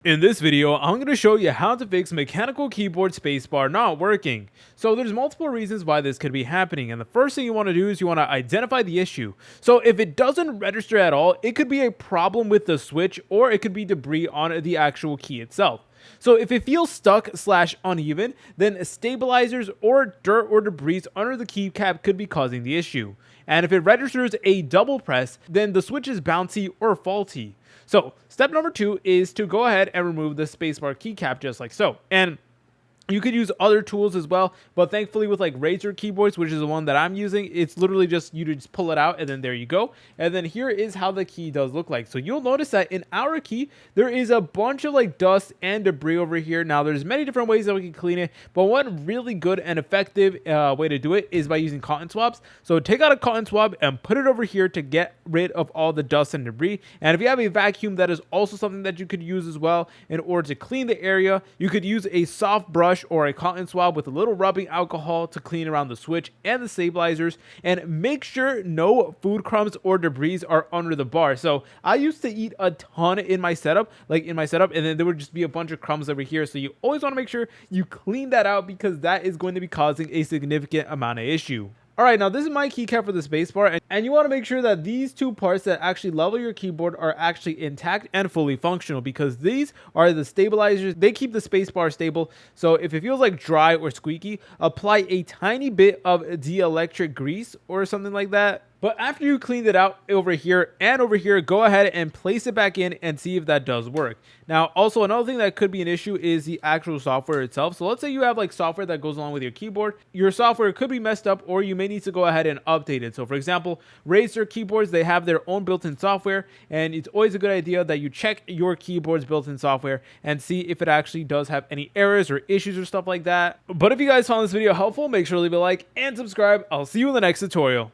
In this video, I'm going to show you how to fix mechanical keyboard spacebar not working. So there's multiple reasons why this could be happening, and the first thing you want to do is you want to identify the issue. So if it doesn't register at all, it could be a problem with the switch, or it could be debris on the actual key itself. So if it feels stuck / uneven, then stabilizers or dirt or debris under the keycap could be causing the issue. And if it registers a double press, then the switch is bouncy or faulty. So step number 2 is to go ahead and remove the spacebar keycap just like so. And you could use other tools as well, but thankfully with like Razer keyboards, which is the one that I'm using, it's literally just you to just pull it out and then there you go. And then here is how the key does look like. So you'll notice that in our key, there is a bunch of like dust and debris over here. Now there's many different ways that we can clean it, but one really good and effective way to do it is by using cotton swabs. So take out a cotton swab and put it over here to get rid of all the dust and debris. And if you have a vacuum, that is also something that you could use as well in order to clean the area. You could use a soft brush or a cotton swab with a little rubbing alcohol to clean around the switch and the stabilizers, and make sure no food crumbs or debris are under the bar. So I used to eat a ton in my setup, and then there would just be a bunch of crumbs over here. So you always want to make sure you clean that out, because that is going to be causing a significant amount of issue. Alright, now this is my keycap for the spacebar, and you want to make sure that these two parts that actually level your keyboard are actually intact and fully functional, because these are the stabilizers. They keep the spacebar stable. So if it feels like dry or squeaky, apply a tiny bit of dielectric grease or something like that. But after you cleaned it out over here and over here, go ahead and place it back in and see if that does work. Now, also another thing that could be an issue is the actual software itself. So let's say you have like software that goes along with your keyboard. Your software could be messed up, or you may need to go ahead and update it. So for example, Razer keyboards, they have their own built-in software, and it's always a good idea that you check your keyboard's built-in software and see if it actually does have any errors or issues or stuff like that. But if you guys found this video helpful, make sure to leave a like and subscribe. I'll see you in the next tutorial.